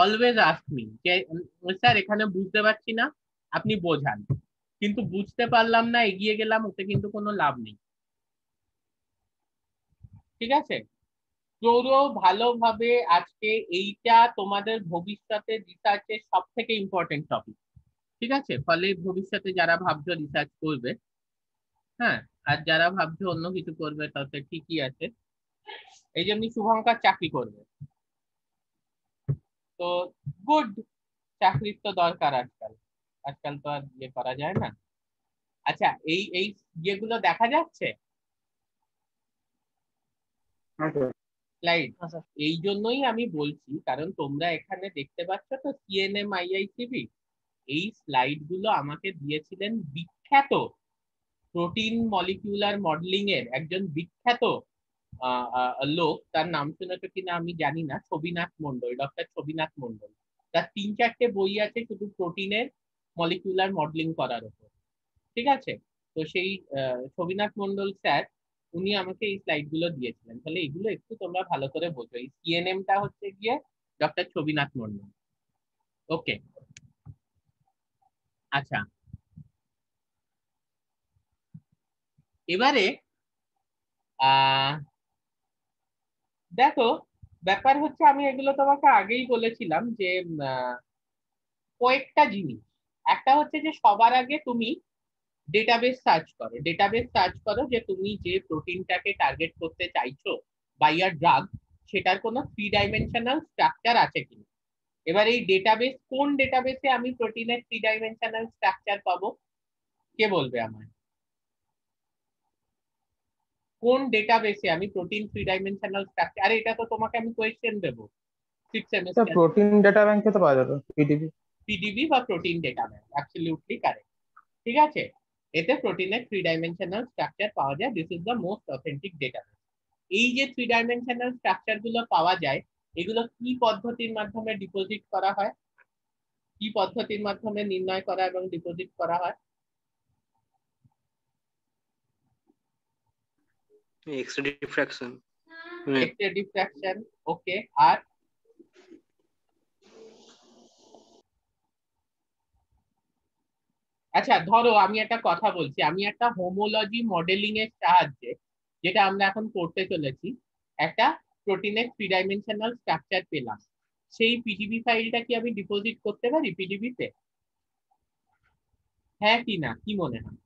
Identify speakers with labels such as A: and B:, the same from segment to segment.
A: Always ask me যে sir এখানে বুঝতে পারছি না, আপনি বোঝান। কিন্তু বুঝতে পারলাম না, এগিয়ে গেলাম, ওতে কিন্তু কোনো লাভ নেই। ঠিক আছে? পুরো ভালোভাবে আজকে এইটা তোমাদের ভবিষ্যতে রিসার্চের সব থেকে ইম্পর্টেন্ট টপিক। ঠিক আছে? ফলে ভবিষ্যতে যারা ভাবছো রিসার্চ করবে, হ্যাঁ, আর যারা ভাবছো অন্য কিছু করবে তাতে ঠিকই আছে। এই জন্য শুভঙ্কর চাকরি করবে, তো গুড। চাকরির তো দরকার আজকাল, আজকাল তো আর ইয়ে করা যায় না। আচ্ছা, এই এই ইয়েগুলো দেখা যাচ্ছে স্লাইড? এই জন্যই আমি বলছি, কারণ তোমরা এখানে দেখতে পাচ্ছ তো সিএনএম আইআইসিবি, এই স্লাইড গুলো আমাকে দিয়েছিলেন বিখ্যাত প্রোটিন মলিকিউলার মডেলিং এর একজন বিখ্যাত লোক। তার নাম শুনেছো কিনা আমি জানি না, ছবিনাথ মন্ডল, ডক্টর ছবিনাথ মন্ডল। তার 3-4টে বই আছে শুধু প্রোটিনের মলিকিউলার মডেলিং করার উপর। ঠিক আছে? তো সেই ছবিনাথ মন্ডল স্যার, উনি আমাকে এই স্লাইড গুলো দিয়েছিলেন। তাহলে এগুলো একটু তোমরা ভালো করে বোঝো। এই সিএনএম টা হচ্ছে গিয়ে ডক্টর ছবিনাথ মন্ডল। ওকে, আচ্ছা, এবারে আহ দেখো, ব্যাপার হচ্ছে আমি এগুলো তোমাকে আগেই বলেছিলাম যে কয়েকটা জিনিস। একটা হচ্ছে যে সবার আগে তুমি ডেটাবেস সার্চ করো। ডেটাবেস সার্চ করো যে তুমি যে প্রোটিনটাকে টার্গেট করতে চাইছো বা ইয়ার ড্রাগ, সেটার কোনো 3 ডাইমেনশনাল স্ট্রাকচার আছে কিনা। এবার এই ডেটাবেস, কোন ডেটাবেসে আমি প্রোটিনের 3 ডাইমেনশনাল স্ট্রাকচার পাবো, কে বলবে আমায়? কোন ডেটাবেসে আমি প্রোটিন 3 ডাইমেনশনাল স্ট্রাকচার? আরে এটা তো তোমাকে আমি কোয়েশ্চেন দেবো 6 সেমিস্টার।
B: প্রোটিন ডেটা ব্যাংকে তো পাওয়া যাবে, পিডিবি।
A: পিডিবি বা protein data bank, absolutely correct. ঠিক আছে? এতে প্রোটিনের 3 ডাইমেনশনাল স্ট্রাকচার পাওয়া যায়। This is the most authentic database. এই যে 3 ডাইমেনশনাল স্ট্রাকচার গুলো পাওয়া যায়, এগুলো কি পদ্ধতির মাধ্যমে ডিপোজিট করা হয়? কি পদ্ধতির মাধ্যমে নির্ণয় করা এবং ডিপোজিট করা হয়?
C: X-ray diffraction.
A: X-ray diffraction. Okay, আর আচ্ছা ধরো আমি একটা কথা বলছি, আমি একটা হোমোলজি মডেলিং এর সাহায্যে, যেটা আমরা এখন করতে চলেছি, একটা প্রোটিনের 3 ডাইমেনশনাল স্ট্রাকচার পেলাম। সেই পিডিবি ফাইলটা কি আমি ডিপোজিট করতে পারি পিডিবিতে? হ্যাঁ কি না, কি মনে হয়?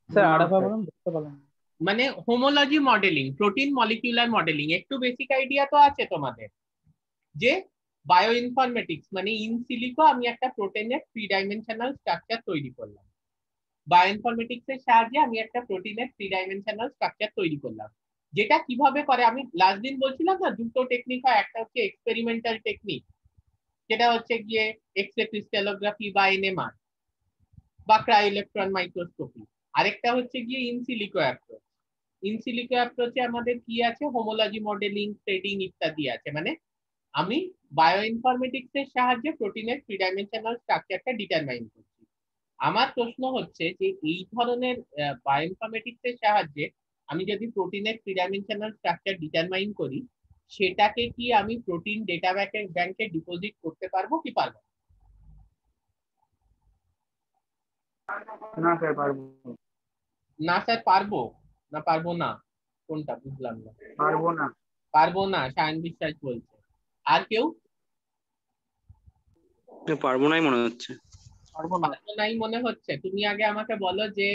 B: স্যার আরেকবার বলুন, বুঝতে পারলাম না।
A: মানে হোমোলজি মডেলিং, প্রোটিন মলিকিউলার মডেলিং, একটু বেসিক আইডিয়া তো আছে তোমাদের যে বায়ো ইনফরমেটিক্স মানে ইন সিলিকো আমি একটা প্রোটিনের 3 ডাইমেনশনাল স্ট্রাকচার তৈরি করলাম। বায়ো ইনফরমেটিক্স এর সাহায্যে আমি একটা প্রোটিনের 3 ডাইমেনশনাল স্ট্রাকচার তৈরি করলাম। যেটা কিভাবে করে আমি লাস্ট দিন বলছিলাম না, দুটো টেকনিক হয়। একটা হচ্ছে এক্সপেরিমেন্টাল টেকনিক, যেটা হচ্ছে গিয়ে এক্স রে ক্রিস্টালোগ্রাফি বা এনএমআর বা ক্রাই ইলেকট্রন মাইক্রোস্কোপি। আরেকটা হচ্ছে গিয়ে ইনসিলিকো অ্যাপ্রোচ। ইনসিলিকো অ্যাপ্রোচে আমাদের কি আছে, হোমোলজি মডেলিং, থ্রেডিং ইত্যাদি আছে। মানে আমি বায়ো ইনফরমেটিক্স এর সাহায্যে প্রোটিনের 3 ডাইমেনশনাল স্ট্রাকচারটা ডিটারমাইন করছি। আমার প্রশ্ন হচ্ছে যে এই ধরনের বায়ো ইনফরমেটিক্স এর সাহায্যে আমি যদি প্রোটিনের 3 ডাইমেনশনাল স্ট্রাকচার ডিটারমাইন করি, সেটাকে কি আমি প্রোটিন ডেটা ব্যাংকে ডিপোজিট করতে পারবো কি পারবো?
B: না স্যার, পারবো।
A: না স্যার পারবো না পারবো না, কোনটা বুঝলাম না?
B: পারবো না।
A: পারবো না সায়ন বিশ্বাস বলছে। আর কেউ?
C: পারবো নাই মনে হচ্ছে।
B: পারবো না।
A: পারবো নাই মনে হচ্ছে। তুমি আগে আমাকে বলো যে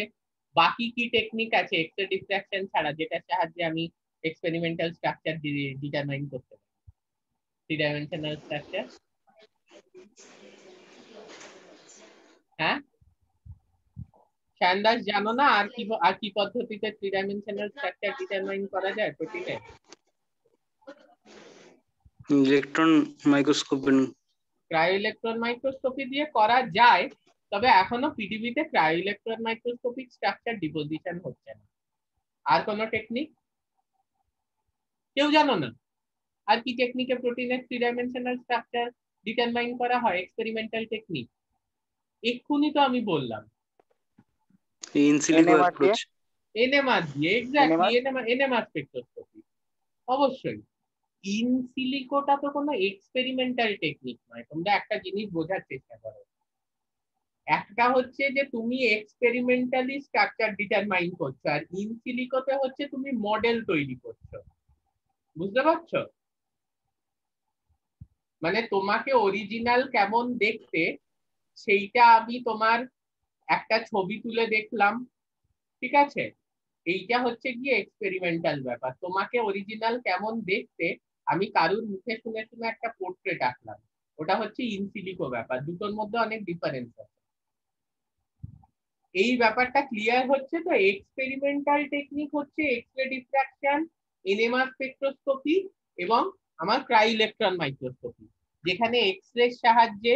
A: বাকি কি টেকনিক আছে এক্স রে ডিফ্র্যাকশন ছাড়া, যেটার সাহায্যে আমি এক্সপেরিমেন্টাল স্ট্রাকচার ডিটারমাইন করতে পারি, 3 ডাইমেনশনাল স্ট্রাকচার। হ্যাঁ সায়ন দাস, জানো না আর কি পদ্ধতিতে 3 ডাইমেনশনাল স্ট্রাকচার ডিটারমাইন করা যায় প্রোটিনের?
C: Electron microscope.
A: Cryo electron microscopy দিয়ে করা যায়, তবে এখনো পৃথিবীতে cryo electron microscopic structure deposition হচ্ছে না। আর কোনো টেকনিক কেউ জানো না? আর কি টেকনিকে প্রোটিনের 3 ডাইমেনশনাল স্ট্রাকচার ডিটারমাইন করা হয়, এক্সপেরিমেন্টাল টেকনিক? এক্ষুনি তো আমি বললাম,
C: ইন সিলিকো অ্যাপ্রোচ।
A: এনএমআর দিয়ে। Exactly, NMR spectroscopy. অবশ্যই ইন সিলিকোটা তো কোনো এক্সপেরিমেন্টাল টেকনিক নয়, তোমরা একটা জিনিস বোঝার চেষ্টা করো। একটা হচ্ছে যে তুমি এক্সপেরিমেন্টালি স্ট্রাকচার ডিটারমাইন করছো, আর ইন সিলিকোতে হচ্ছে তুমি মডেল তৈরি করছো। বুঝতে পারছো? মানে তোমাকে অরিজিনাল কেমন দেখতে সেইটা আমি তোমার একটা ছবি তুলে দেখলাম, ঠিক আছে, এইটা হচ্ছে গিয়ে এক্সপেরিমেন্টাল ব্যাপার। তোমাকে অরিজিনাল কেমন দেখতে আমি কারুর মুখে শুনে শুনে একটা পোর্ট্রেট আঁকলাম, ওটা হচ্ছে ইন সিলিকো ব্যাপার। দুটোর মধ্যে অনেক ডিফারেন্স আছে। এই ব্যাপারটা ক্লিয়ার হচ্ছে তো? এক্সপেরিমেন্টাল টেকনিক হচ্ছে এক্স-রে ডিফ্রাকশন, এনএমআর স্পেকট্রোস্কোপি এবং আমার ক্রাই ইলেকট্রন মাইক্রোস্কোপি, যেখানে এক্স-রে সাহায্যে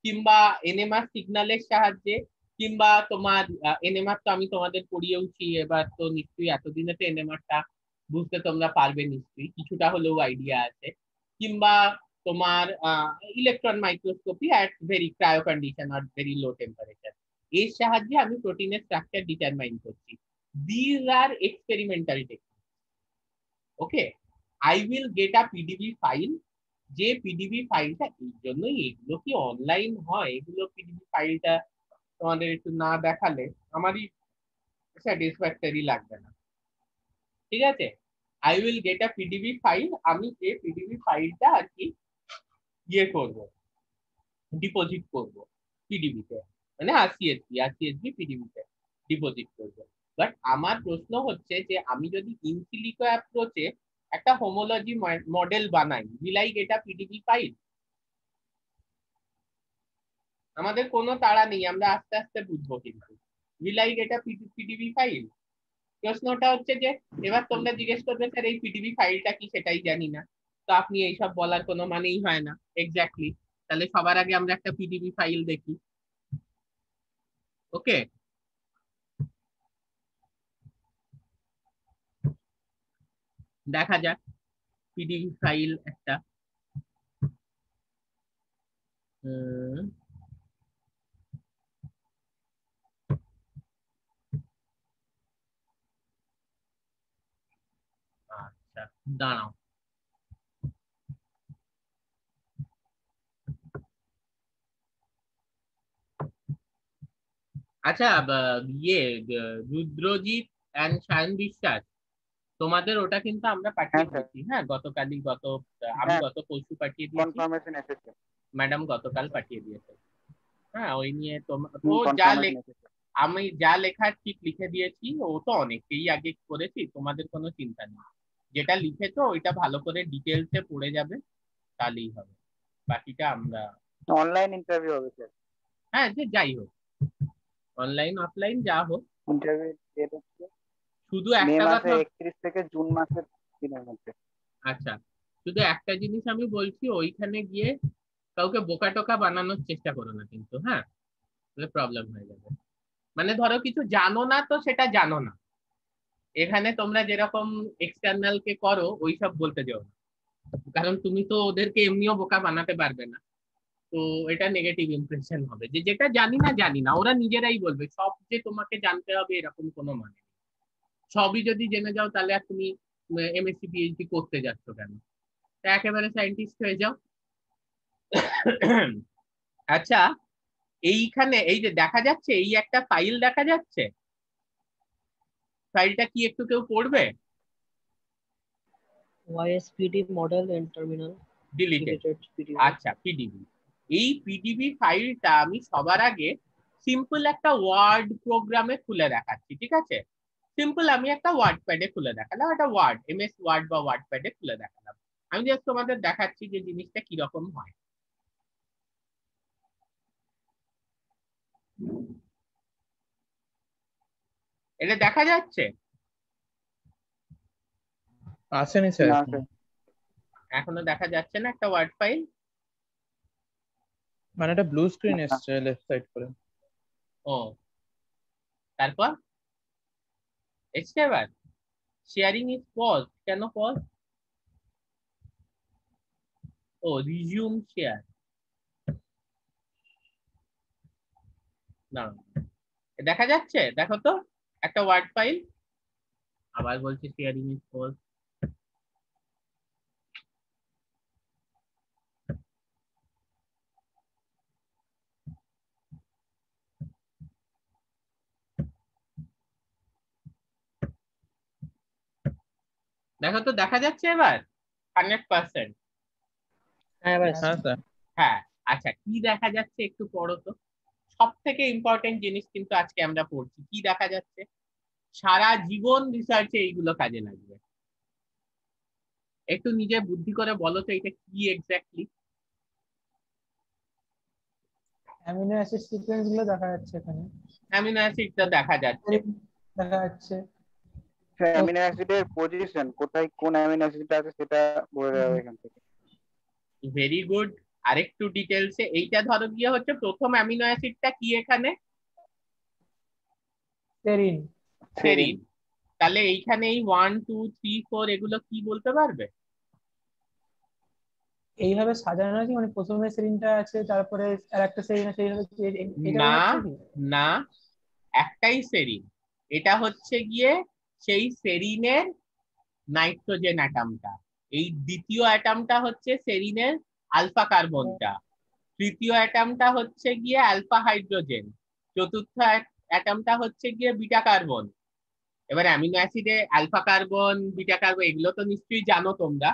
A: কিংবা এনএমআর সিগন্যালের সাহায্যে কিংবা তোমার এনএমআর তো আমি তোমাদের পড়িয়েওছি, এবার তো নিশ্চয়ই এতদিনে তো এনএমআরটা বুঝতে তোমরা পারবে নিশ্চয়ই, কিছুটা হলেও আইডিয়া আছে, কিংবা তোমার electron microscopy at very cryo condition আর ভেরি লো টেম্পারেচার, এর সাহায্যে আমি প্রোটিনের স্ট্রাকচার ডিটারমাইন করছি। This are experimental technique. Okay, I will get a PDB file, যে পিডিবি ফাইলটা, এই জন্যই এগুলো কি অনলাইন হয়, এগুলো পিডিবি ফাইলটা তোমাদের একটু না দেখালে আমারই স্যাটিসফ্যাক্টরি লাগবে না, ঠিক আছে? I will get a PDB file, আমি যে পিডিবি ফাইলটা আর কি ইয়ে করবো, ডিপোজিট করবো পিডিবিতে, মানে আরসিএসবি পিডিবিতে ডিপোজিট করবো। বাট আমার প্রশ্ন হচ্ছে যে আমি যদি ইন সিলিকো অ্যাপ্রোচে একটা হোমোলজি মডেল বানাই, will I get a PDB file? আমাদের কোনো তাড়া নেই, আমরা আস্তে আস্তে বুঝবো, কিন্তু will I get a PDB file? প্রশ্নটা হচ্ছে যে এবার তোমরা জিজ্ঞেস করবে স্যার এই পিডিবি ফাইলটা কি, সেটাই জানি না, তো আপনি এইসব বলার কোনো মানেই হয় না। এক্স্যাক্টলি, তাহলে সবার আগে আমরা একটা পিডিবি ফাইল দেখি। ওকে, দেখা যাক পিডিবি ফাইল একটা। আচ্ছা, দাঁড়াও। আচ্ছা, ইয়ে রুদ্রজিৎ অ্যান্ড সায়ন বিশ্বাস, তোমাদের ওটা কিন্তু আমরা পাঠিয়ে
B: হ্যাঁ স্যার,
A: দিয়েছি, হ্যাঁ, গতকালই আমি
B: হ্যাঁ
A: গত পরশু পাঠিয়ে দিয়েছি,
B: কনফার্মেশন এসেছে।
A: ম্যাডাম গতকাল পাঠিয়ে দিয়েছে। হ্যাঁ, ওই নিয়ে তোমার ও
B: কনফার্মেশন এসেছে।
A: আমি যা লেখার ঠিক লিখে দিয়েছি, ও তো অনেকটাই আগে করেছি, তোমাদের কোনো চিন্তা নেই। যেটা লিখেছো ওইটা ভালো করে ডিটেলসে পড়ে যাবে, তাহলেই হবে, বাকিটা আমরা।
B: অনলাইন ইন্টারভিউ হবে স্যার।
A: হ্যাঁ, যে যাই হোক, অনলাইন অফলাইন যা হোক,
B: ইন্টারভিউ ডেট হচ্ছে
A: শুধু
B: মে
A: একটা কথা।
B: মাসের 31 থেকে জুন মাসের দিনের মধ্যে।
A: আচ্ছা, শুধু একটা জিনিস আমি বলছি, ওইখানে গিয়ে কাউকে বোকা টোকা বানানোর চেষ্টা করো না কিন্তু, হ্যাঁ, প্রবলেম হয়ে যাবে। মানে ধরো কিছু জানো না তো সেটা জানো না, এখানে তোমরা যেরকম এক্সটার্নাল কে করো ওইসব বলতে যাও না, কারণ তুমি তো ওদেরকে এমনিও বোকা বানাতে পারবে না। তো এটা নেগেটিভ ইমপ্রেশন হবে, যে যেটা জানি না জানি না, ওরা নিজেরাই বলবে, সব যে তোমাকে জানতে হবে এরকম কোনো মানে নেই। সবই যদি জেনে যাও তাহলে আর তুমি এমএসসি পিএইচডি করতে যাচ্ছ কেন? তা একেবারে সায়েন্টিস্ট হয়ে যাও। আচ্ছা, এইখানে এই যে দেখা যাচ্ছে, এই একটা ফাইল দেখা যাচ্ছে, ফাইলটা কি একটু কেউ পড়বে?
D: YSPD model and terminal
A: deleted.
D: deleted PDB.
A: আচ্ছা, পিডিবি, এই পিডিবি ফাইলটা আমি সবার আগে সিম্পল একটা ওয়ার্ড প্রোগ্রামে খুলে দেখাচ্ছি, ঠিক আছে? সিম্পল আমি একটা ওয়ার্ড প্যাডে খুলে দেখালাম, একটা ওয়ার্ড এমএস ওয়ার্ড বা ওয়ার্ড প্যাডে খুলে দেখালাম। আমি জাস্ট তোমাদের দেখাচ্ছি যে জিনিসটা কিরকম হয়। এটা দেখা যাচ্ছে?
B: আসেনি স্যার, না স্যার,
A: এখনো দেখা যাচ্ছে না একটা ওয়ার্ড ফাইল?
B: মানে একটা ব্লু স্ক্রিন এসছে লেফট সাইড করে।
A: ও, তারপর এসছে এবার? শেয়ারিং ইজ পজ, কেন পজ? ও, রিজিউম শেয়ার, না দেখা যাচ্ছে, দেখো তো একটা ওয়ার্ড ফাইল। আবার বলছি শেয়ারিং ইজ পজ। দেখো তো দেখা যাচ্ছে এবার 100%?
D: হ্যাঁ এবার
B: হ্যাঁ স্যার।
A: হ্যাঁ। আচ্ছা, কি দেখা যাচ্ছে একটু পড়ো তো। সব থেকে ইম্পর্টেন্ট জিনিস কিন্তু আজকে আমরা পড়ছি। কি দেখা যাচ্ছে? সারা জীবন রিসার্চে এইগুলো কাজে লাগবে। একটু নিজে বুদ্ধি করে বলো তো এটা কি এক্স্যাক্টলি।
B: অ্যামিনো অ্যাসিড সিকোয়েন্স গুলো দেখা যাচ্ছে এখানে।
A: অ্যামিনো অ্যাসিডটা দেখা যাচ্ছে।
B: দেখা যাচ্ছে।
E: অ্যামিনো অ্যাসিডের পজিশন কোথায়, কোন অ্যামিনো অ্যাসিডটা আছে সেটা বলে দেওয়া হবে এখান থেকে।
A: Very good. আরেকটু ডিটেলসে এইটা ধরো গিয়ে হচ্ছে প্রথম অ্যামিনো অ্যাসিডটা কি এখানে?
B: সেরিন।
A: সেরিন। তাহলে এইখানে এই 1 2 3 4 এগুলো কি বলতে পারবে?
B: এইভাবে সাজানো আছে, মানে প্রথমে সেরিনটা আছে, তারপরে আর একটা সেরিন আছে, এইভাবে এটা
A: না
B: হচ্ছে কি?
A: না, একটাই সেরিন। এটা হচ্ছে গিয়ে সেই সেরিনের নাইট্রোজেন অ্যাটমটা। এই দ্বিতীয় অ্যাটমটা হচ্ছে সেরিনের আলফা কার্বনটা। তৃতীয় অ্যাটমটা হচ্ছে গিয়ে আলফা হাইড্রোজেন। চতুর্থ অ্যাটমটা হচ্ছে গিয়ে বিটা কার্বন। এবার অ্যামিনো অ্যাসিডে আলফা কার্বন বিটা কার্বন এগুলো তো নিশ্চয়ই জানো তোমরা।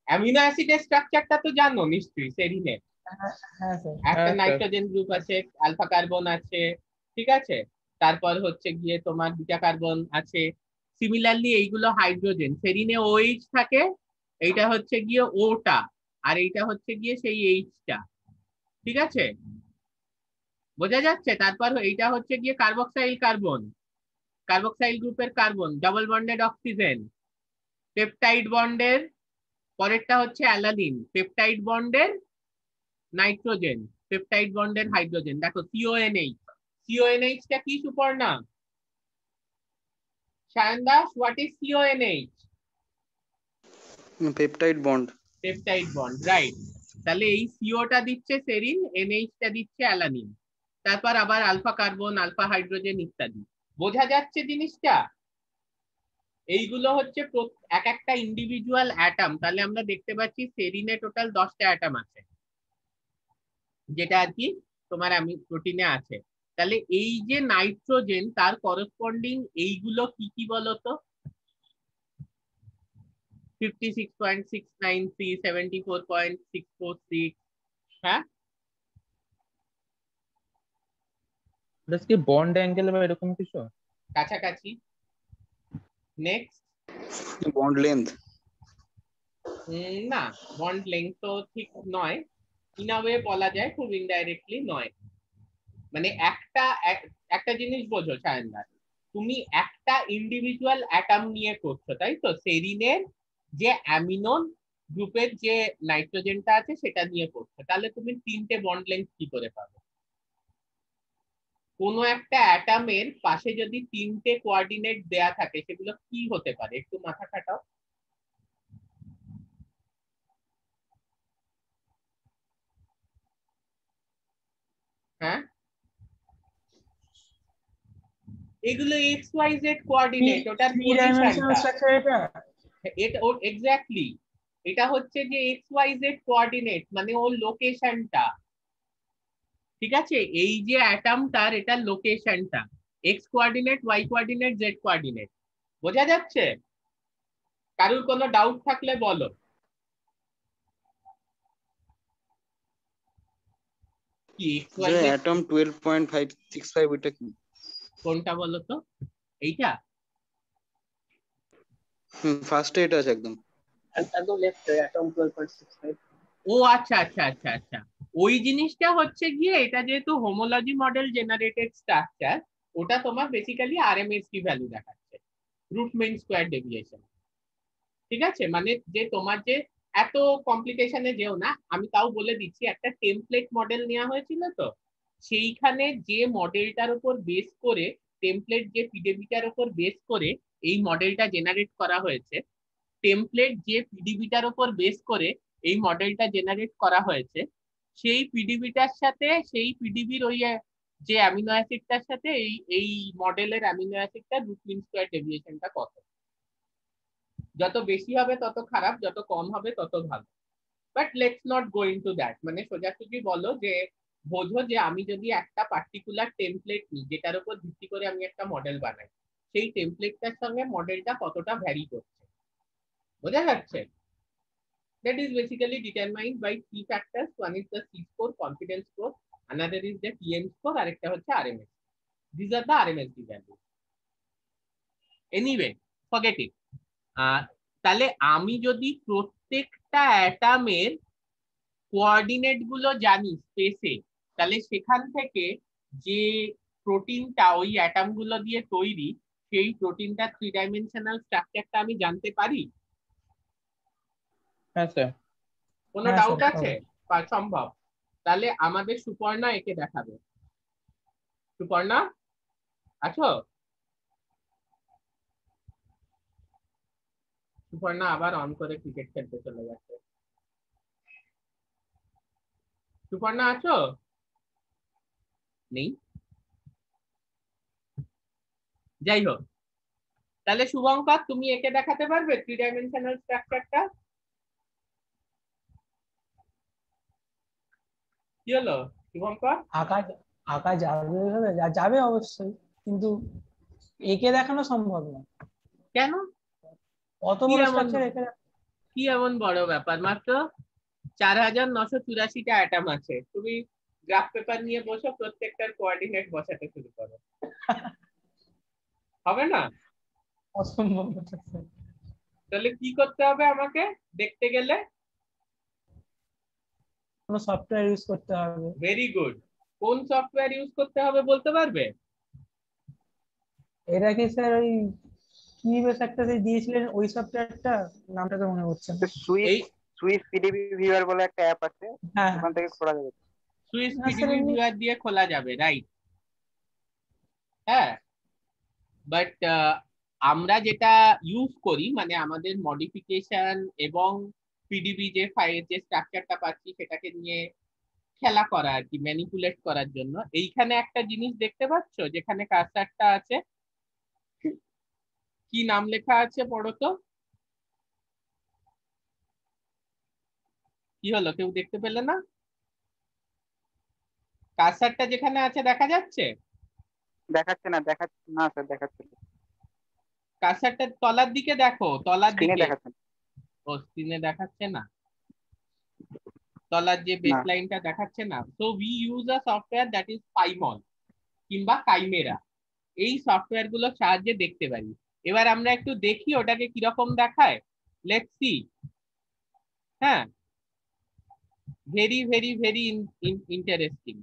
A: অ্যামিনো অ্যাসিডের স্ট্রাকচারটা তো জানো নিশ্চয়ই সেরিনের।
B: হ্যাঁ হ্যাঁ স্যার।
A: একটা
B: হ্যাঁ স্যার।
A: নাইট্রোজেন গ্রুপ আছে, আলফা কার্বন আছে, ঠিক আছে। তারপর হচ্ছে গিয়ে তোমার বিটা কার্বন আছে। সিমিলারলি এইগুলো হাইড্রোজেন, সেরিনে ওএইচ থাকে, এইটা হচ্ছে গিয়ে ওটা, আর এইটা হচ্ছে গিয়ে সেই এইচটা, ঠিক আছে, বোঝা যাচ্ছে। তারপর এইটা হচ্ছে গিয়ে কার্বক্সাইল কার্বন, কার্বক্সাইল গ্রুপের carbon, double bonded oxygen. Peptide বন্ডের পরেরটা হচ্ছে অ্যালানিন, পেপটাইড বন্ডের নাইট্রোজেন, পেপটাইড বন্ডের হাইড্রোজেন। দেখো সিওএনএইচ, সিওএনএইচ টা কি Suparna? Sayan Das, what is CONH?
C: Peptide bond.
A: Peptide bond, right. তাহলে এই সিওটা দিচ্ছে সেরিন, এনএইচ টা দিচ্ছে অ্যালানিন। তারপর আবার আলফা কার্বন, আলফা হাইড্রোজেন ইত্যাদি। বোঝা যাচ্ছে জিনিসটা? এইগুলো হচ্ছে এক একটা ইন্ডিভিজুয়াল অ্যাটম। তাহলে আমরা দেখতে পাচ্ছি সেরিনে টোটাল 10টা অ্যাটম আছে, যেটা আর কি তোমার প্রোটিনে আছে। তাহলে এই যে নাইট্রোজেন তার করসপন্ডিং এইগুলো কি কি বলতো? 56.693, 74.646, হ্যাঁ
B: এটা কি বন্ড অ্যাঙ্গেল বা এরকম কিছু?
A: কাছাকাছি। নেক্সট।
C: Bond length.
A: না, বন্ড লেংথ তো ঠিক নয়, ইন আ ওয়ে বলা যায়, খুব ইনডাইরেক্টলি নয়। মানে একটা জিনিস বোঝো সায়নদার, তুমি একটা ইন্ডিভিজুয়াল অ্যাটম নিয়ে করছো, তাই তো? সেরিনের যে অ্যামিনো গ্রুপের যে নাইট্রোজেনটা আছে সেটা নিয়ে করছো, তাহলে তুমি 3টে বন্ড লেংথ কি করে পাবে? কোনো একটা অ্যাটমের পাশে যদি 3টে কোঅর্ডিনেট দেয়া থাকে সেগুলো কি হতে পারে? একটু মাথা খাটাও। হ্যাঁ, এগুলো এক্স ওয়াই জেড কোঅর্ডিনেট, ওটার
B: থ্রি ডাইমেনশনাল
A: পজিশনটা।
B: স্ট্রাকচার এটা।
A: এটা ওর এক্স্যাক্টলি, এটা হচ্ছে যে এক্স ওয়াই জেড কোঅর্ডিনেট, মানে ওর লোকেশনটা, ঠিক আছে। এই যে অ্যাটমটার এটা লোকেশনটা, X coordinate, Y coordinate, Z coordinate. বোঝা যাচ্ছে? কারোর কোনো ডাউট থাকলে বলো। কি এক্স ওয়াই
C: যে
A: জেড
C: অ্যাটম 12.565 ওইটা কি?
A: কোনটা বলো তো? এইটা
C: ফার্স্টে এটা আছে একদম।
D: একদম লেফট অ্যাটম 12.65।
A: ও আচ্ছা আচ্ছা আচ্ছা আচ্ছা, ওই জিনিসটা হচ্ছে গিয়ে, এটা যেহেতু হোমোলজি মডেল জেনারেটেড স্ট্রাকচার, ওটা তোমার বেসিক্যালি আরএমএসটি ভ্যালু দেখাচ্ছে, রুট মিন স্কোয়ার ডেভিয়েশন, ঠিক আছে। মানে যে তোমার যে এত কমপ্লিকেশনে যেও না, আমি তাও বলে দিচ্ছি। একটা টেমপ্লেট মডেল নেওয়া হয়েছিল তো, সেইখানে যে মডেলটার উপর বেস করে, টেমপ্লেট যে পিডিবিটার উপর বেস করে এই মডেলটা জেনারেট করা হয়েছে, টেমপ্লেট যে পিডিবিটার উপর বেস করে এই মডেলটা জেনারেট করা হয়েছে, সেই পিডিবিটার সাথে, সেই পিডিবির ওই যে অ্যামিনো অ্যাসিডটার সাথে এই এই মডেলের অ্যামিনো অ্যাসিডটার রুট মিন স্কোয়ার ডেভিয়েশনটা কত। যত বেশি হবে তত খারাপ, যত কম হবে তত ভালো। But let's not go into that. মানে সোজাসুজি বলো যে, বোঝো যে আমি যদি একটা পার্টিকুলার টেমপ্লেট নিই যেটার উপর ভিত্তি করে আমি একটা মডেল বানাই, সেই টেমপ্লেটটার সঙ্গে মডেলটা কতটা ভ্যারি করছে। বোঝা যাচ্ছে? That is basically determined by three factors. One is the C score, confidence score, another is the TM score, আরেকটা হচ্ছে RMS. These are the RMSD values. Anyway, forget it. তাহলে আমি যদি প্রত্যেকটা অ্যাটমের কোঅর্ডিনেট গুলো জানি স্পেসে, তাহলে সেখান থেকে যে প্রোটিনটা ওই অ্যাটম গুলো দিয়ে তৈরি, সেই প্রোটিনটা 3 ডাইমেনশনাল স্ট্রাকচারটা আমি জানতে পারি?
B: হ্যাঁ স্যার।
A: কোনো ডাউট আছে? সম্ভব। তাহলে আমাদের সুপর্ণা একে দেখাবে। সুপর্ণা আছো? সুপর্ণা আবার অন করে ক্রিকেট খেলতে চলে গেছে। সুপর্ণা আছো? নেই। যাই হোক, তাহলে শুভঙ্কর তুমি একে দেখাতে পারবে 3 ডাইমেনশনাল স্ট্রাকচারটা? কি হলো শুভঙ্কর?
B: আঁকা যাবে অবশ্যই, কিন্তু একে দেখানো সম্ভব না।
A: কেন?
B: অত বড় স্ট্রাকচার একে
A: কি এমন বড় ব্যাপার? মাত্র 4984টা অ্যাটম আছে। তুমি গ্রাফ পেপার নিয়ে বসো, প্রত্যেকটার কোঅর্ডিনেট বসাতে শুরু করো। হবে না?
B: অসম্ভব।
A: তাহলে কি করতে হবে আমাকে দেখতে গেলে?
B: কোনো সফটওয়্যার ইউজ করতে হবে।
A: Very good. কোন সফটওয়্যার ইউজ করতে হবে বলতে পারবে?
B: এটা কি স্যার ওই কি বেশ একটা যে দিয়েছিলেন ওই সফটওয়্যারটা, নামটা তো মনে পড়ছে না।
A: এই
E: সুইস পিডিবি ভিউয়ার বলে একটা অ্যাপ আছে,
B: হ্যাঁ
E: ওখান থেকে খোলা যাবে।
A: সুইস
B: না স্যার,
A: পিডিবি
B: এমনি
A: ভিউয়ার দিয়ে খোলা যাবে, রাইট? হ্যাঁ, বাট আমরা যেটা ইউজ করি মানে আমাদের মডিফিকেশন এবং পিডিবি যে ফাইল যে স্ট্রাকচারটা পাচ্ছি সেটাকে নিয়ে খেলা করা আর কি, ম্যানিপুলেট করার জন্য। এইখানে একটা জিনিস দেখতে পাচ্ছ যেখানে কার্সারটা আছে, কি নাম লেখা আছে পড়ো তো? কি হলো, কেউ দেখতে পেলে না? কার্সারটা যেখানে আছে দেখা যাচ্ছে?
E: দেখাচ্ছে না, দেখাচ্ছে না স্যার, দেখাচ্ছে না।
A: কার্সারটা তলার দিকে দেখো, তলার
E: স্ক্রিনে
A: দিকে।
E: দেখাচ্ছে না।
A: ও, স্ক্রিনে দেখাচ্ছে না? তলার যে
E: না।
A: বেসলাইনটা দেখাচ্ছে না? So we use a software that is PyMOL কিংবা কাইমেরা। এই সফটওয়্যার গুলোর সাহায্যে দেখতে পারি। এবার আমরা একটু দেখি ওটাকে কিরকম দেখায়। Let's see. হ্যাঁ, ভেরি ভেরি ভেরি ইন্টারেস্টিং।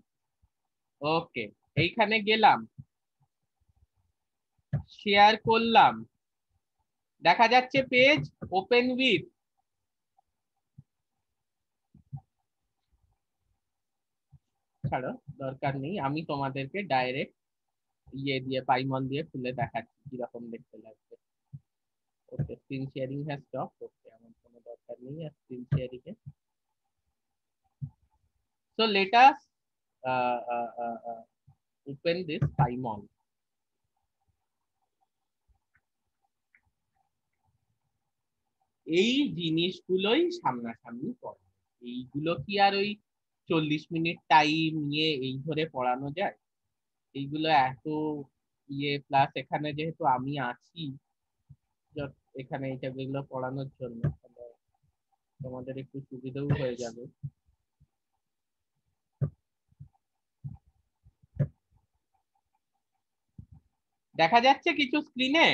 A: ওকে, এইখানে গেলাম, শেয়ার করলাম, দেখা যাচ্ছে পেজ ওপেন উইথ। ছাড়ো, দরকার নেই, আমি তোমাদেরকে ডাইরেক্ট ইয়ে দিয়ে পাইমন দিয়ে খুলে দেখাচ্ছি কিরকম দেখতে লাগবে। ওকে, স্ক্রিন শেয়ারিং হ্যাজ স্টপ। ওকে, আমার কোনো দরকার নেই আর স্ক্রিন শেয়ারিং এর। So let us open this পাইমন। এই জিনিসগুলোই সামনাসামনি পড়ে। এইগুলো কি আর ওই 40 মিনিট টাইম নিয়ে এই ধরে পড়ানো যায়? এইগুলো এত ইয়ে, প্লাস এখানে যেহেতু আমি আছি এখানে এইগুলো পড়ানোর জন্য, তোমাদের একটু সুবিধাও হয়ে যাবে। দেখা যাচ্ছে কিছু স্ক্রিনে?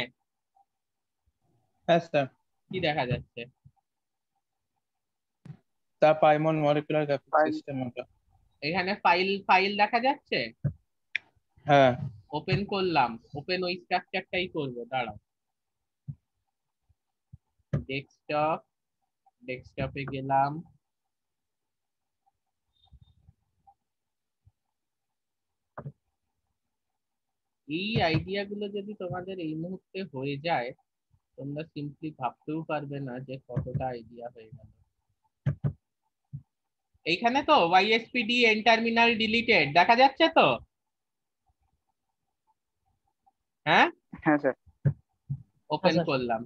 B: হ্যাঁ স্যার।
A: কি দেখা যাচ্ছে?
B: তা পাইমন মলিকুলার গ্রাফিক
E: Pymon।
B: সিস্টেম ওটা।
A: এখানে ফাইল দেখা যাচ্ছে?
B: হ্যাঁ।
A: ওপেন করলাম, ওপেন ওই স্ট্রাকচারটাই করবো, দাঁড়াও। ডেস্কটপে গেলাম, এই আইডিয়া গুলো যদি তোমাদের এই মুহূর্তে হয়ে যায়, তোমরা সিম্পলি ভাবতেও পারবে না যে কতটা আইডিয়া হয়ে গেল। এইখানে তো YSPD এন্ড টার্মিনাল ডিলিটেড দেখা যাচ্ছে তো? হ্যাঁ,
E: হ্যাঁ স্যার।
A: ওপেন করলাম।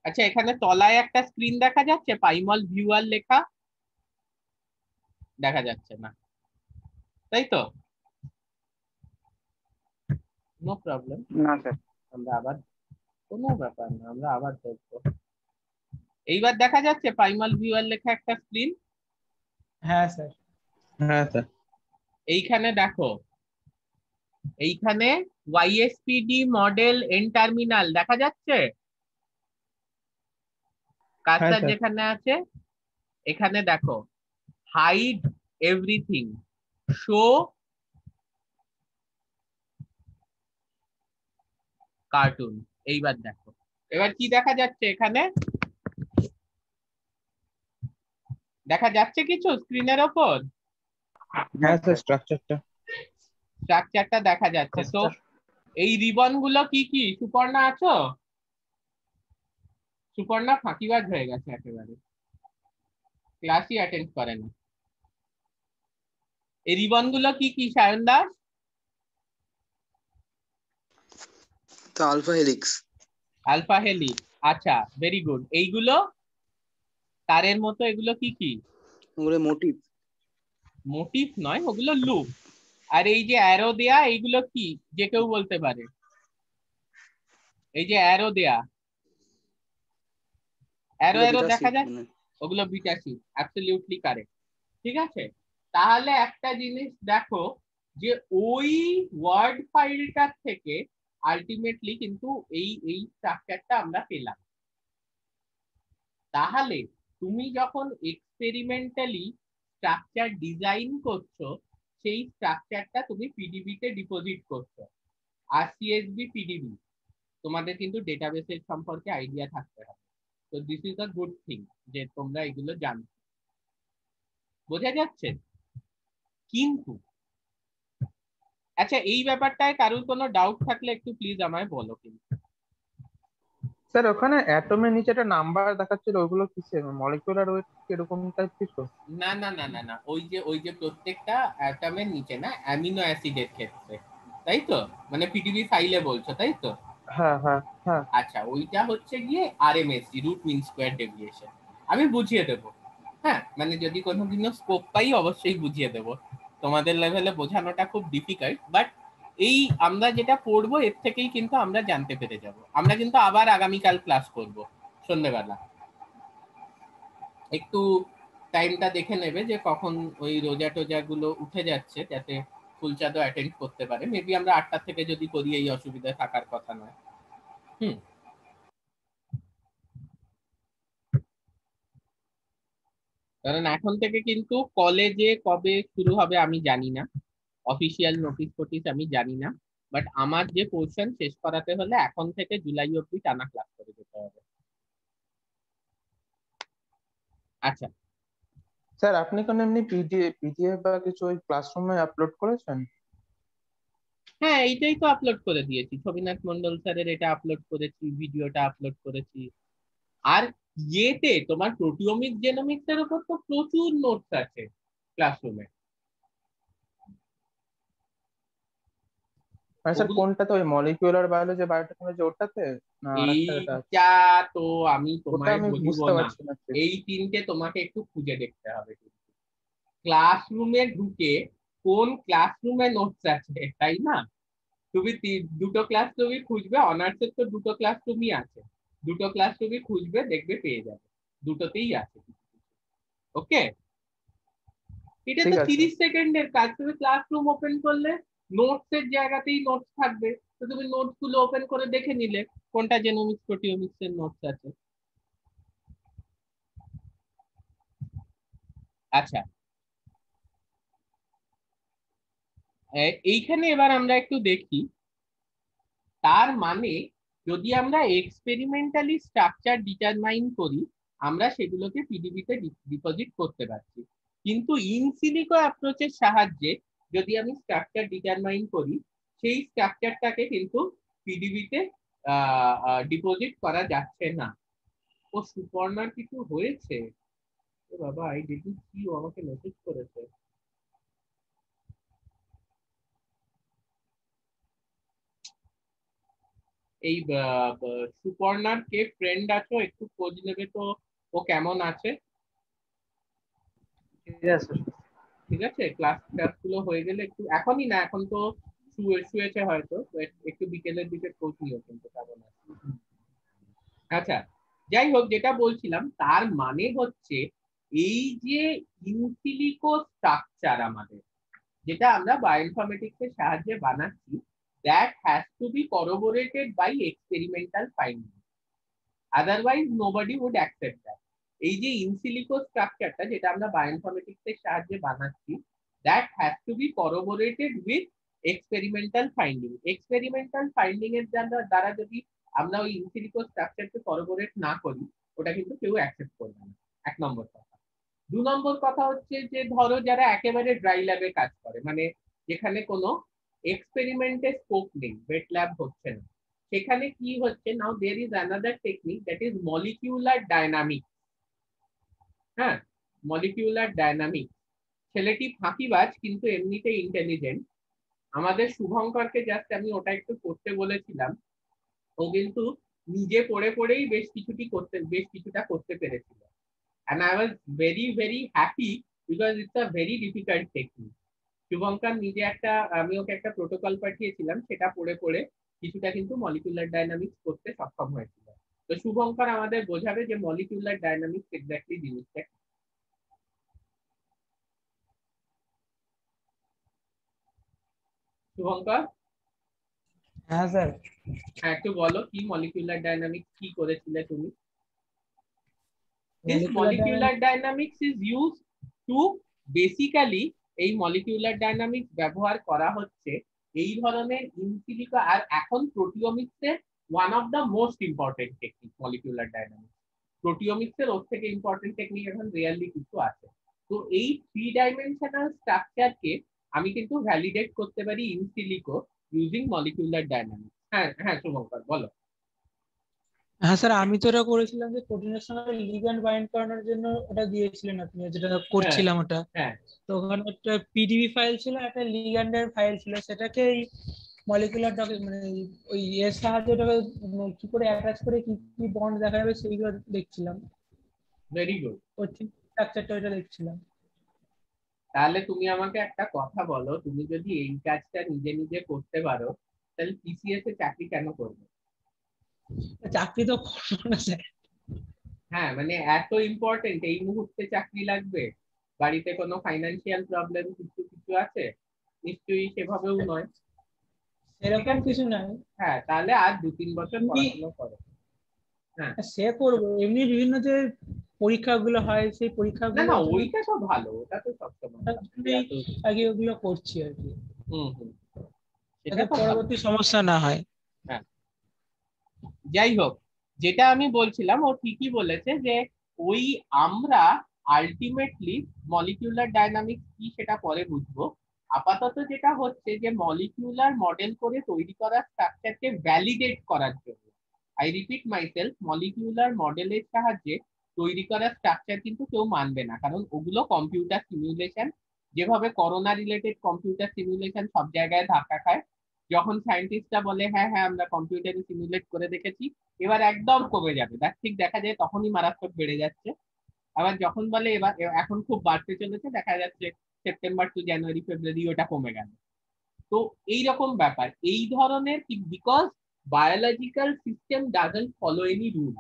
A: আচ্ছা, এখানে তলায় একটা স্ক্রিন দেখা যাচ্ছে পাইমল ভিউয়ার লেখা? দেখা যাচ্ছে না, তাই তো? নো প্রবলেম,
E: না স্যার।
A: আমরা আবার কোনো ব্যাপার না, আমরা আবার দেখবো। এইবার দেখা যাচ্ছে প্রাইমাল ভিউয়ার লেখা একটা স্ক্রিন।
B: হ্যাঁ স্যার।
F: হ্যাঁ স্যার।
A: এইখানে দেখো, এইখানে ওয়াইএসপিডি মডেল এন টার্মিনাল দেখা যাচ্ছে, কার্সার
F: স্যার।
A: যেখানে আছে। এখানে দেখো হাইড এভরিথিং, শো কার্টুন। এইবার দেখো, এবার কি দেখা যাচ্ছে এখানে, দেখা যাচ্ছে কিছু স্ক্রিনের ওপর?
F: হ্যাঁ স্যার,
A: স্ট্রাকচারটা দেখা যাচ্ছে। তো এই রিবন গুলো কি কি? সুপর্ণা আছো? সুপর্ণা ফাঁকিবাজ হয়ে গেছে একেবারে, ক্লাসই অ্যাটেন্ড করে না। এই রিবন গুলো কি কি সায়ন দাস?
C: তো আলফা হেলিক্স।
A: আলফা হেলিক্স, আচ্ছা ভেরি গুড। এইগুলো তারের মতো, এগুলো কি কি?
C: ওগুলো মোটিভ।
A: মোটিভ নয়, ওগুলো লুপ। আর এই যে অ্যারো দেয়া, এইগুলো কি? যে কেউ বলতে পারে। এই যে অ্যারো দেয়া, অ্যারো অ্যারো দেখা যায়, ওগুলো বিটা শিট। Absolutely correct. ঠিক আছে, তাহলে একটা জিনিস দেখো, যে ওই ওয়ার্ড ফাইলটার থেকে আলটিমেটলি কিন্তু এই স্ট্রাকচারটা আমরা পেলাম। তাহলে তুমি যখন এক্সপেরিমেন্টালি স্ট্রাকচার ডিজাইন করছো, সেই স্ট্রাকচারটা তুমি পিডিবি তে ডিপোজিট করছো। আর সিএসবি পিডিবি, তোমাদের কিন্তু ডেটাবেসের সম্পর্কে আইডিয়া থাকতে হবে। তো this is a good thing যে তোমরা এগুলো জানো, বোঝা যাচ্ছে। কিন্তু আচ্ছা, এই ব্যাপারটায় কারোর কোনো ডাউট থাকলে একটু প্লিজ আমায় বলো। কিন্তু
F: স্যার ওখানে অ্যাটমের নিচে একটা নাম্বার দেখাচ্ছিল, ওইগুলো কিসের? মলিকিউলার ওয়েট এরকম টাইপ কিছু?
A: না না না না না, ওই যে প্রত্যেকটা অ্যাটমের নিচে না, অ্যামিনো অ্যাসিডের ক্ষেত্রে, তাই তো? মানে পিডিবি ফাইলে বলছো, তাই তো?
F: হ্যাঁ হ্যাঁ হ্যাঁ।
A: আচ্ছা, ওইটা হচ্ছে গিয়ে আরএমএসডি, রুট মিন স্কোয়ার ডেভিয়েশন। আমি বুঝিয়ে দেবো, হ্যাঁ, মানে যদি কোনোদিনও স্কোপ পাই অবশ্যই বুঝিয়ে দেবো। তোমাদের লেভেলে বোঝানোটা খুব ডিফিকাল্ট, বাট এই আমরা যেটা পড়বো এর থেকেই কিন্তু আমরা জানতে পেরে যাব। আমরা কিন্তু আবার আগামীকাল ক্লাস করব সন্ধ্যেবেলা। একটু টাইমটা দেখে নেবে যে কখন ওই রোজা টোজা গুলো উঠে যাচ্ছে, যাতে ফুলচাঁদও অ্যাটেন্ড করতে পারে। মেবি আমরা 8টা থেকে যদি করি এই অসুবিধা থাকার কথা নয়। কারণ এখন থেকে কিন্তু কলেজে কবে শুরু হবে আমি জানি না, অফিসিয়াল নোটিশ ফোটিস আমি জানি না, বাট আমার যে পোর্শন শেষ করাতে হলে এখন থেকে জুলাই অবধি টানা ক্লাস করে যেতে হবে। আচ্ছা
F: স্যার আপনি কোন এমনি পিডিএফ বা কিছু ওই ক্লাসরুমে আপলোড করেছেন?
A: হ্যাঁ, এইটাই তো আপলোড করে দিয়েছি, ছবিনাথ মন্ডল স্যারের এটা আপলোড করেছি, ভিডিওটা আপলোড করেছি। আর ইয়েতে তোমার প্রোটিওমিক জেনোমিক্স এর উপর তো প্রচুর নোটস আছে ক্লাসরুমে।
F: মানে স্যার কোনটাতে, ওই মলিকিউলার বায়োলজি বায়োটেকনোলজি ওটাতে, না আরেকটা যেটা আছে?
A: এইটা তো আমি
F: ওটা
A: তোমায়
F: আমি
A: বলবো
F: বুঝতে
A: না,
F: পারছি না ঠিক।
A: এই তিনটে তোমাকে একটু খুঁজে দেখতে হবে। ক্লাসরুমে ঢুকে কোন ক্লাসরুমে নোটস আছে, তাই না? তুমি দুটো ক্লাস তুমি খুঁজবে, অনার্সের তো দুটো ক্লাসরুমই আছে, দুটো ক্লাস তুমি খুঁজবে, দেখবে পেয়ে যাবে, দুটোতেই আছে। ওকে, এটা
F: ঠিক
A: তো
F: আছে।
A: 30 সেকেন্ডের কাজ। তুমি ক্লাসরুম ওপেন করলে নোটস এর জায়গাতেই নোটস থাকবে, তো তুমি নোটস গুলো ওপেন করে দেখে নিলে কোনটা জেনোমিক্স প্রোটিওমিক্স এর নোটস আছে। আচ্ছা, এইখানে এবার আমরা একটু দেখি, তার মানে যদি আমরা এক্সপেরিমেন্টালি স্ট্রাকচার ডিটারমাইন করি, আমরা সেগুলোকে পিডিবিতে ডিপোজিট করতে পারছি। কিন্তু ইন সিলিকো অ্যাপ্রোচের সাহায্যে যদি আমি স্ট্রাকচার ডিটারমাইন করি, সেই স্ট্রাকচারটাকে কিন্তু পিডিবিতে ডিপোজিট করা যাচ্ছে না। ও সুপর্ণার কিছু হয়েছে? ও বাবা, আই ডিডন্ট সি, ও আমাকে মেসেজ করেছে। এই সুপর্ণার কে ফ্রেন্ড আছো, একটু খোঁজ নেবে তো ও কেমন আছে।
D: ঠিক আছে।
A: ঠিক আছে, ক্লাস গুলো হয়ে গেলে একটু, এখনই না, এখন তো শুয়েছে হয়তো, তো একটু বিকেলের দিকে খোঁজ নিও কিন্তু কেমন আছে। আচ্ছা, যাই হোক, যেটা বলছিলাম তার মানে হচ্ছে এই যে ইনসিলিকো স্ট্রাকচার আমাদের, যেটা আমরা বায়োইনফরমেটিক্স এর সাহায্যে বানাচ্ছি, that has to be corroborated by experimental finding, otherwise nobody would accept that. এই যে ইনসিলিকো স্ট্রাকচারটা যেটা আমরা বায়োইনফরমেটিক্স এর সাহায্যে বানাচ্ছি, that has to be corroborated with experimental finding. Experimental finding এর দ্বারা যদি আমরা ওই ইনসিলিকো স্ট্রাকচারকে করোবোরেট না করি, ওটা কিন্তু কেউ অ্যাকসেপ্ট করবে না, এক নম্বর কথা। দু নম্বর কথা হচ্ছে যে ধরো যারা একেবারে ড্রাই ল্যাবে কাজ করে, মানে যেখানে কোনো এক্সপেরিমেন্টের স্কোপ নেই, ওয়েট ল্যাব হচ্ছে না, সেখানে কি হচ্ছে, now there is another technique that is molecular dynamics. হ্যাঁ, মলিকিউলার ডায়নামিক্স। ছেলেটি ফাঁকিবাজ কিন্তু এমনিতে ইন্টেলিজেন্ট। আমাদের শুভঙ্করকে জাস্ট আমি ওটা একটু করতে বলেছিলাম, ও কিন্তু নিজে পড়ে পড়েই বেশ কিছুটা করতে পেরেছিল। And I was very very happy because it's a very difficult technique. Shubhankar নিজে আমি ওকে একটা প্রোটোকল পাঠিয়েছিলাম, সেটা পড়ে পড়ে কিছুটা কিন্তু মলিকুলার ডায়নামিক্স করতে সক্ষম হয়েছিল। তো শুভঙ্কর আমাদের বোঝাবে যে মলিকুলার ডায়নামিক্স এক্স্যাক্টলি জিনিসটা কি। শুভঙ্কর,
B: হ্যাঁ স্যার।
A: হ্যাঁ একটু বলো কি মলিকুলার ডায়নামিক্স কি করেছিলে তুমি। This molecular dynamics is used to basically, এই মলিকিউলার ডায়নামিক্স ব্যবহার করা হচ্ছে এই ধরনের ইনসিলিকো, আর এখন প্রোটিওমিক্স এর one of the most important technique molecular dynamics. Proteomics এর ওর থেকে ইম্পর্টেন্ট টেকনিক এখন রিয়েলি কিছু আছে। তো এই 3 ডাইমেনশনাল স্ট্রাকচারকে আমি কিন্তু ভ্যালিডেট করতে পারি ইনসিলিকো ইউজিং মলিকিউলার ডায়নামিক্স। হ্যাঁ হ্যাঁ শুভঙ্কর বলো।
B: হ্যাঁ স্যার, আমি তো ওটা করেছিলাম যে প্রোটিনের সঙ্গে লিগ্যান্ড বাইন্ড করানোর জন্য ওটা দিয়েছিলেন আপনি, যেটা করছিলাম ওটা।
A: হ্যাঁ
B: তো ওখানে একটা পিডিবি ফাইল ছিল, একটা লিগ্যান্ডের ফাইল ছিল, সেটাকে মলিকুলার মানে ওই এর সাহায্যে ওটাকে কি করে অ্যাটাচ করে কি কি বন্ড দেখা যাবে সেইগুলো দেখছিলাম।
A: Very good.
B: ওই স্ট্রাকচারটা ওটা দেখছিলাম।
A: তাহলে তুমি আমাকে একটা কথা বলো, তুমি যদি এই কাজটা নিজে নিজে করতে পারো, তাহলে টিসিএস এ চাকরি কেন করবে?
B: চাকরি তো করবো না স্যার।
A: হ্যাঁ মানে এত ইম্পর্টেন্ট এই মুহূর্তে চাকরি লাগবে? বাড়িতে কোনো ফাইনান্সিয়াল প্রবলেম কিছু কিছু আছে? নিশ্চয়ই সেভাবেও নয়।
B: সেরকম কিছু নাই।
A: হ্যাঁ তাহলে আর 2-3 বছর পড়াশোনা করো। হ্যাঁ
B: সে করবো, এমনি বিভিন্ন যে পরীক্ষাগুলো হয় সেই
A: না
B: পরীক্ষাগুলো
A: না ওইটা তো ভালো, ওটা তো সবসময়
B: আগে ওগুলো করছি আর কি,
A: হুম হুম, সেটা
B: যাতে
A: তো ভালো।
B: পরবর্তী সমস্যা না হয়।
A: হ্যাঁ যাই হোক, যেটা আমি বলছিলাম ও ঠিকই বলেছে যে ওই আমরা আলটিমেটলি মলিকিউলার ডায়নামিক্স কি সেটা পরে বুঝবো। আপাতত যেটা হচ্ছে যে মলিকিউলার মডেল করে তৈরি করা স্ট্রাকচারকে ভ্যালিডেট করার জন্য, আই রিপিট মাইসেলফ, মলিকিউলার মডেলের সাহায্যে তৈরি করা স্ট্রাকচার কিন্তু কেউ মানবে না, কারণ ওগুলো কম্পিউটার সিমুলেশন। যেভাবে করোনা রিলেটেড কম্পিউটার সিমুলেশন সব জায়গায় ধাক্কা খায়, যখন সায়েন্টিস্টরা বলে হ্যাঁ হ্যাঁ আমরা কম্পিউটারে সিমুলেট করে দেখেছি, এবার একদম কমে যাবে, তার ঠিক দেখা যায় তখনই মারাত্মক বেড়ে যাচ্ছে। আবার যখন বলে এবার এখন খুব বাড়তে চলেছে, দেখা যাচ্ছে সেপ্টেম্বর টু জানুয়ারি ফেব্রুয়ারি ওটা কমে গেল। তো এইরকম ব্যাপার এই ধরনের, because biological system doesn't follow any rule.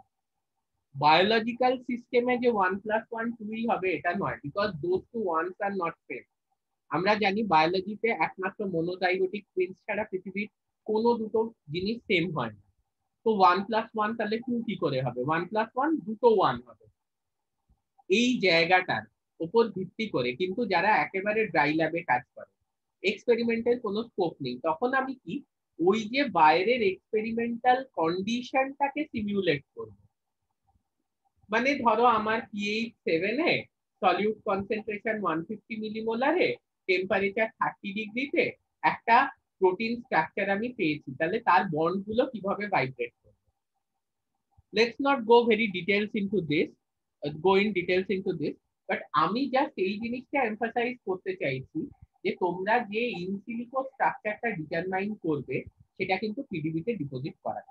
A: Biological সিস্টেমে যে 1+1 2ই হবে এটা নয়, because those two ones are not same. আমরা জানি বায়োলজিতে একমাত্র মনোজাইগোটিক টুইন্স ছাড়া পৃথিবীর কোনো দুটো জিনিস সেম হয় না। তো 1+1 তাহলে 2 কি করে হবে? 1+1 দুটো 1 হবে। এই জায়গাটার উপর ভিত্তি করে কিন্তু যারা একেবারে ড্রাই ল্যাবে কাজ করে, এক্সপেরিমেন্টের কোনো স্কোপ নেই, তখন আমি কি ওই যে বাইরের এক্সপেরিমেন্টাল কন্ডিশনটাকে সিমিউলেট করব। মানে ধরো আমার pH 7 এ, সলিউট কনসেন্ট্রেশন 150 মিলিমোলারে, টেম্পারেচার 30 ডিগ্রিতে একটা প্রোটিন স্ট্রাকচার আমি পেয়েছি, তাহলে তার বন্ড গুলো কিভাবে ভাইব্রেট করবে। Let's not go very details into this, but আমি জাস্ট এই জিনিসটা এমফাসাইজ করতে চাইছি যে তোমরা যে ইনসিলিকো স্ট্রাকচারটা ডিটারমাইন করবে সেটা কিন্তু পিডিবিতে ডিপোজিট করা,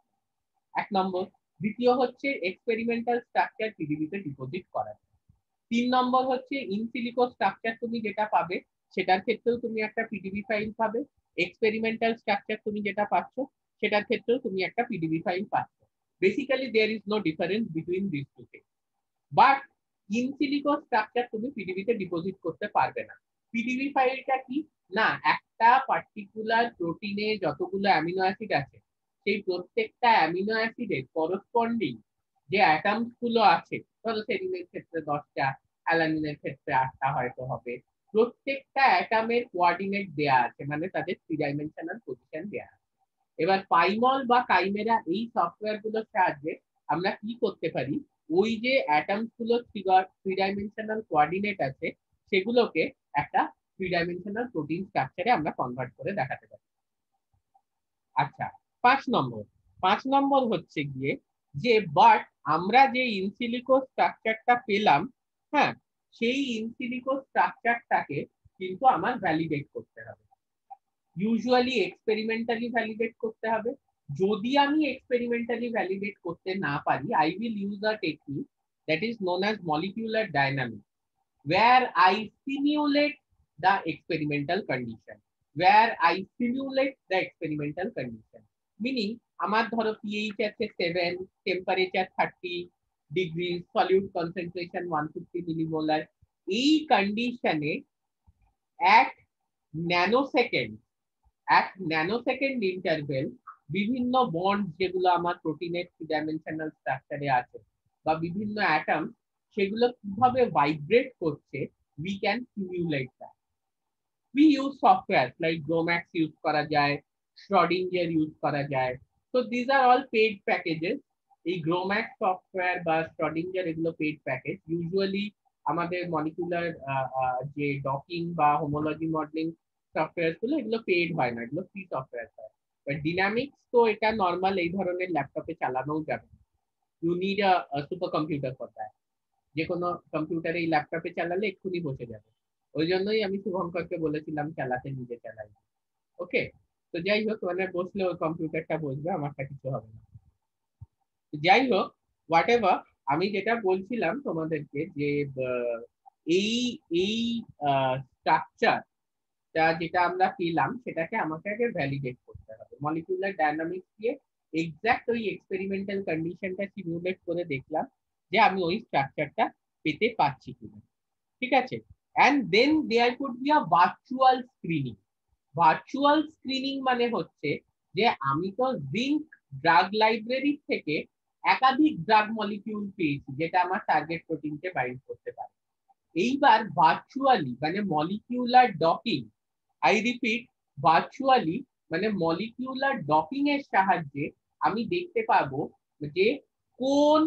A: এক নম্বর। দ্বিতীয় হচ্ছে এক্সপেরিমেন্টাল স্ট্রাকচার পিডিবিতে ডিপোজিট করা। 3 নম্বর হচ্ছে ইনসিলিকো স্ট্রাকচার তুমি যেটা পাবে সেটার ক্ষেত্রেও তুমি একটা পিডিবি ফাইল পাবে, এক্সপেরিমেন্টাল স্ট্রাকচার তুমি যেটা পাচ্ছ সেটার ক্ষেত্রেও তুমি একটা পিডিবি ফাইল পাচ্ছ। Basically there is no difference between these two things. But in silico structure তুমি পিডিবিতে ডিপোজিট করতে পারবে না। পিডিবি ফাইলটা কি না, একটা পার্টিকুলার প্রোটিনে যতগুলো অ্যামিনো অ্যাসিড আছে সেই প্রত্যেকটা অ্যামিনো অ্যাসিডের করসপন্ডিং যে অ্যাটমস গুলো আছে, ধরো সেরিনের ক্ষেত্রে 10টা, অ্যালানিনের ক্ষেত্রে 8টা হয়তো হবে, প্রত্যেকটা অ্যাটমের কোঅর্ডিনেট দেয়া আছে, মানে তাদের 3 ডাইমেনশনাল পজিশন দেয়া আছে। এবার পাইমল বা কাইমেরা এই সফটওয়্যার গুলোর সাহায্যে আমরা কি করতে পারি, ওই যে অ্যাটমস গুলো 3 ডাইমেনশনাল কোঅর্ডিনেট আছে সেগুলোকে একটা 3 ডাইমেনশনাল প্রোটিন স্ট্রাকচারে আমরা কনভার্ট করে দেখাতে পারি। আচ্ছা, 5 নম্বর হচ্ছে গিয়ে যে বাট আমরা যে ইনসিলিকো স্ট্রাকচারটা পেলাম, হ্যাঁ, সেই ইনসিলিকো স্ট্রাকচারটাকে কিন্তু আমার ভ্যালিডেট করতে হবে। ইউজুয়ালি এক্সপেরিমেন্টালি ভ্যালিডেট করতে হবে। যদি আমি এক্সপেরিমেন্টালি ভ্যালিডেট করতে না পারি, I will use a technique that is known as molecular dynamics, where I simulate the experimental condition. Meaning আমার ধরো pH আছে 7, temperature 30 degree, solute concentration 150 millimolar. এই কন্ডিশনে at ন্যানোসেকেন্ড ইন্টারভেল বিভিন্ন বন্ড যেগুলো আমার প্রোটিনের 3 ডাইমেনশনাল স্ট্রাকচারে আছে বা বিভিন্ন অ্যাটম, সেগুলো কিভাবে ভাইব্রেট করছে, we can simulate that. We use software like GROMACS use করা যায়, Schrodinger use করা যায়। So these are all paid packages. এই GROMACS সফটওয়্যার বা Schrodinger এগুলো পেড প্যাকেজ। ইউজুয়ালি আমাদের মলিকুলার যে ডকিং বা হোমোলজি মডেলিং সফটওয়্যার গুলো এগুলো পেড হয় না, এগুলো ফ্রি সফটওয়্যার হয়। বাট ডিনামিক্স তো এটা নর্মাল এই ধরনের ল্যাপটপে চালানোও যাবে। You need a super computer for that. যে কোনো কম্পিউটারে এই ল্যাপটপে চালালে এক্ষুনি বসে যাবে। ওই জন্যই আমি শুভঙ্করকে বলেছিলাম চালাতে, নিজে চালাই। ওকে, তো যাই হোক, মানে বসলে ওই কম্পিউটারটা বসবে, আমারটা কিছু হবে না। যাই হোক, হোয়াট এভার, আমি যেটা বলছিলাম তোমাদেরকে যে এই স্ট্রাকচার যেটা আমরা পেলাম সেটাকে আমাকে আগে ভ্যালিডেট করতে হবে। মলিকুলার ডায়নামিক্স দিয়ে এক্সাক্ট ওই এক্সপেরিমেন্টাল কন্ডিশনটা সিমুলেট করে দেখলাম যে আমি ওই স্ট্রাকচারটা পেতে পারছি কিনা। ঠিক আছে, and then there could be a virtual screening. Virtual screening মানে হচ্ছে যে আমি তো জিঙ্ক ড্রাগ লাইব্রেরি থেকে একাধিক ড্রাগ মলিকিউল পেয়েছি যেটা আমার টার্গেট প্রোটিনকে বাইন্ড করতে পারে। এইবার ভার্চুয়ালি মানে molecular docking, I repeat, virtually মানে মলিকিউলার ডকিং এর সাহায্যে আমি দেখতে পাবো যে কোন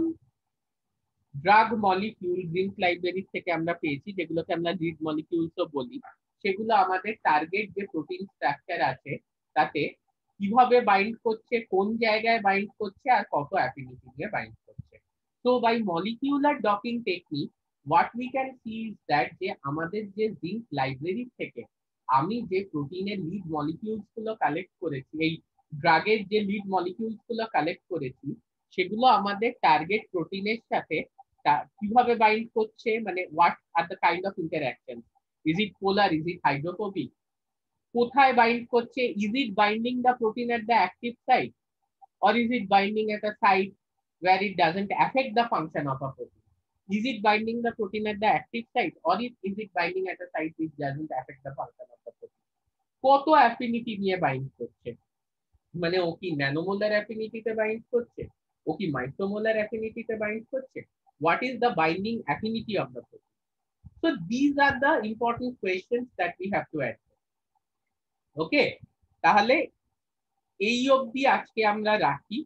A: ড্রাগ মলিকিউল জিঙ্ক লাইব্রেরি থেকে আমরা পেয়েছি, যেগুলোকে আমরা লিড মলিকিউলসও বলি, সেগুলো আমাদের টার্গেট যে প্রোটিন স্ট্রাকচার আছে তাতে কিভাবে বাইন্ড করছে, কোন জায়গায় বাইন্ড করছে, আর কত অ্যাফিনিটি নিয়ে বাইন্ড করছে। তো by molecular docking technique what we can see is that যে আমাদের যে জিঙ্ক লাইব্রেরি থেকে আমি যে প্রোটিনের লিড মলিকিউলস গুলো কালেক্ট করেছি, এই ড্রাগের যে লিড মলিকিউলস গুলো কালেক্ট করেছি, সেগুলো আমাদের টার্গেট প্রোটিনের সাথে কিভাবে বাইন্ড করছে, মানে what are the kind of interaction, is it polar, is it hydrophobic, কোথায় বাইন্ড করছে, is it binding the protein at the active site or is it binding at a site where it doesn't affect the function of a protein? Is it binding the protein at the active site or is it binding at a site which doesn't affect the function of the protein? কত affinity নিয়ে bind করছে, মানে ও কি ন্যানোমোলার অ্যাফিনিটিতে bind করছে, ও কি micromolar অ্যাফিনিটিতে bind করছে, what is the binding affinity of the protein? So these are the important questions that we have to answer. Okay, তাহলে এই অবধি আজকে আমরা রাখি,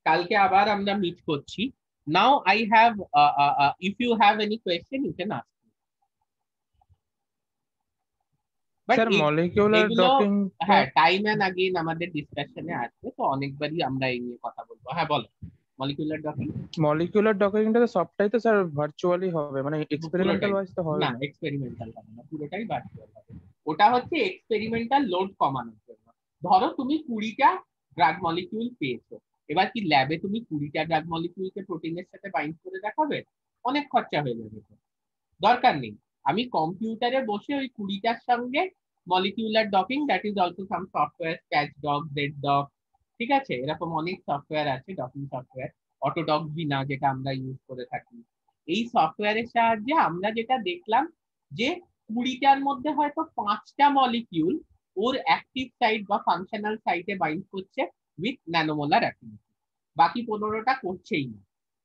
A: কালকে আবার আমরা মিট করছি। Now I have if you have any question you can ask me.
F: Sir molecular docking,
A: হ্যাঁ, টাইম এন্ড अगेन আমাদের ডিসকাশনে আসবে, তো অনেকবারই আমরা এই নিয়ে কথা বলবো। হ্যাঁ বলো, মলিকিউলার
F: ডকিংটা তো সবটাই তো স্যার ভার্চুয়ালি হবে, মানে এক্সপেরিমেন্টাল ওয়াইজ তো হবে
A: না, এক্সপেরিমেন্টাল হবে না, পুরোটাই ভার্চুয়াল হবে। ওটা হচ্ছে এক্সপেরিমেন্টাল লোড কমানোর জন্য। ধরো তুমি 20টা ড্রাগ মলিকিউল পেয়েছো, এবার কি ল্যাবে তুমি 20টা ড্রাগ মলিকিউলকে প্রোটিনের সাথে বাইন্ড করে দেখাবে? অনেক খরচা হয়ে যাবে, দরকার নেই। আমি কম্পিউটারে বসে ওই 20টার সঙ্গে molecular docking, that is also some software, স্ক্যাচডগ, জেডডগ, ঠিক আছে, এরকম অনেক সফটওয়্যার আছে ডকিং সফটওয়্যার, অটোডক্স বিনা যেটা আমরা ইউজ করে থাকি। এই সফটওয়্যারের সাহায্যে আমরা যেটা দেখলাম যে 20টার মধ্যে হয়তো 5টা মলিকিউল ওর অ্যাক্টিভ সাইট বা ফাংশনাল সাইটে বাইন্ড করছে উইথ ন্যানোমোলার অ্যাফিনিটি, বাকি 15টা করছেই না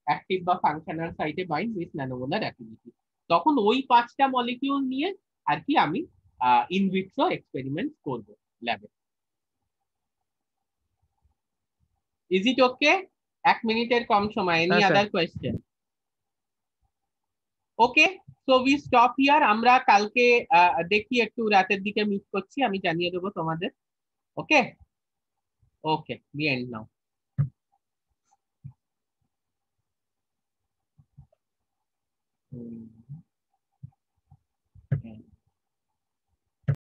A: অ্যাক্টিভ বা ফাংশনাল সাইটে বাইন্ড উইথ ন্যানোমোলার অ্যাফিনিটি। তখন ওই 5টা মলিকিউল নিয়ে আর কি আমি ইন ভিট্রো এক্সপেরিমেন্ট করব ল্যাবে। ইজ ইট ওকে? 1 মিনিটের কম সময়। এনি
F: হ্যাঁ,
A: other question? Okay, so we stop here. আমরা কালকে দেখি একটু রাতের দিকে মিট করছি, আমি জানিয়ে দেবো তোমাদের। ওকে ওকে, দি এন্ড নাও।